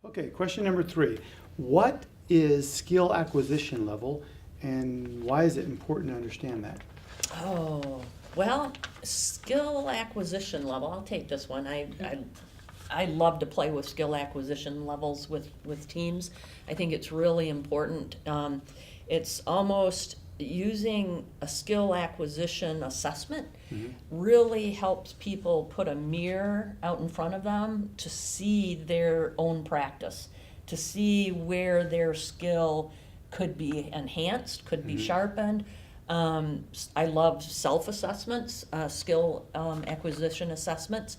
Okay, question number 3. What is skill acquisition level and why is it important to understand that? Oh, well, skill acquisition level, I'll take this one. I love to play with skill acquisition levels with teams. I think it's really important. It's almost using a skill acquisition assessment really helps people put a mirror out in front of them to see their own practice, to see where their skill could be enhanced, could be sharpened. I love self-assessments, skill acquisition assessments,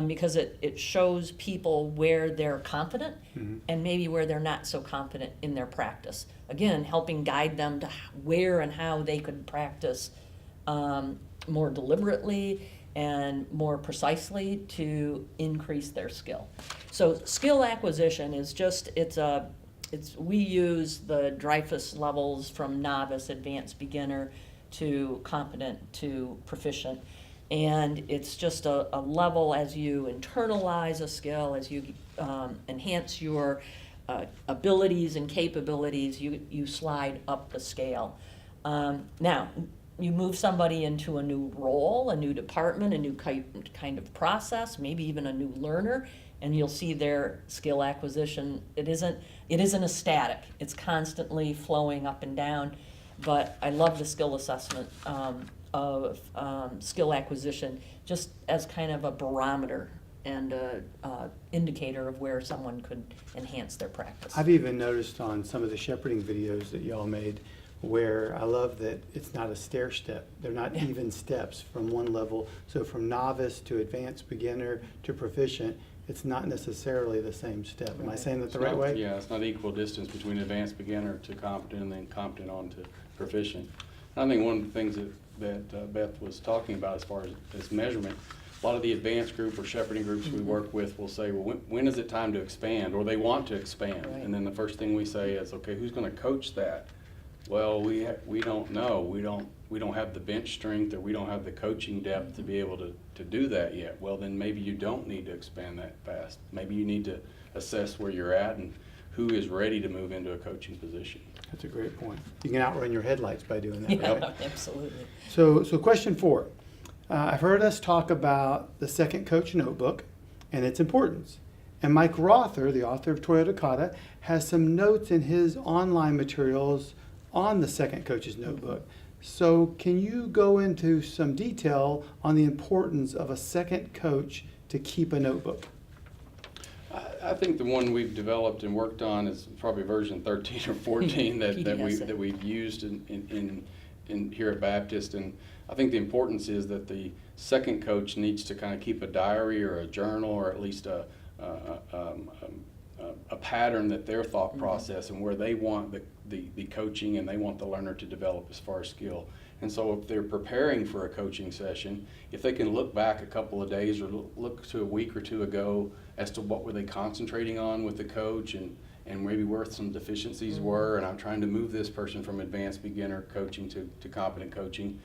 because it shows people where they're confident and maybe where they're not so confident in their practice. Again, helping guide them to where and how they could practice more deliberately and more precisely to increase their skill. So skill acquisition is just, we use the Dreyfus levels from novice, advanced, beginner to competent to proficient. And it's just a level as you internalize a skill, as you enhance your abilities and capabilities, you slide up the scale. Now, you move somebody into a new role, a new department, a new kind of process, maybe even a new learner, and you'll see their skill acquisition. It isn't a static. It's constantly flowing up and down. But I love the skill assessment of skill acquisition just as kind of a barometer and an indicator of where someone could enhance their practice. I've even noticed on some of the shepherding videos that y'all made where I love that it's not a stair step. They're not even steps from one level. So from novice to advanced, beginner to proficient, it's not necessarily the same step. Am I saying that the right way? Yeah, it's not equal distance between advanced beginner to competent and then competent on to proficient. I think one of the things that Beth was talking about as far as measurement, a lot of the advanced group or shepherding groups we work with will say, well, when is it time to expand? Or they want to expand. Right. And then the first thing we say is, okay, who's going to coach that? Well, we don't know. We don't have the bench strength or we don't have the coaching depth to be able to do that yet. Well, then maybe you don't need to expand that fast. Maybe you need to assess where you're at and who is ready to move into a coaching position. That's a great point. You can outrun your headlights by doing that, Yeah, right? absolutely. So question 4. I've heard us talk about the second coach notebook and its importance. And Mike Rother, the author of Toyota Kata, has some notes in his online materials on the second coach's notebook. So can you go into some detail on the importance of a second coach to keep a notebook? I think the one we've developed and worked on is probably version 13 or 14 that we've used in here at Baptist. And I think the importance is that the second coach needs to kind of keep a diary or a journal or at least a pattern that their thought process and where they want the coaching and they want the learner to develop as far as skill. And so if they're preparing for a coaching session, if they can look back a couple of days or look to a week or two ago as to what were they concentrating on with the coach and maybe where some deficiencies were, and I'm trying to move this person from advanced beginner coaching to competent coaching.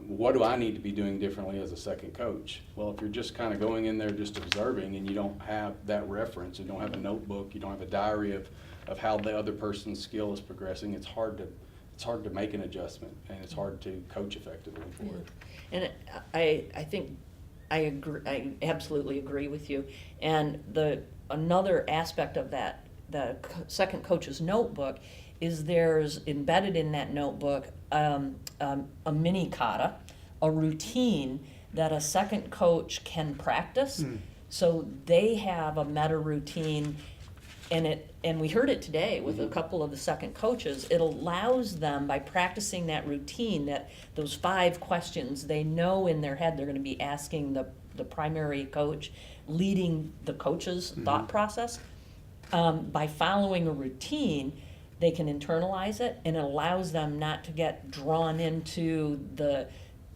What do I need to be doing differently as a second coach? Well, if you're just kind of going in there just observing and you don't have that reference, you don't have a notebook, you don't have a diary of how the other person's skill is progressing, it's hard to make an adjustment and it's hard to coach effectively for it. And I think I agree. I absolutely agree with you. And another aspect of that, the second coach's notebook, is there's embedded in that notebook a mini kata, a routine that a second coach can practice. So they have a meta routine, and we heard it today with a couple of the second coaches. It allows them, by practicing that routine, that those 5 questions they know in their head they're going to be asking the primary coach, leading the coach's thought process. By following a routine, they can internalize it, and it allows them not to get drawn into the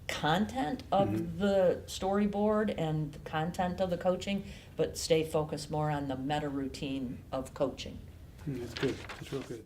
content of the storyboard and the content of the coaching, but stay focused more on the meta routine of coaching. That's good. That's real good.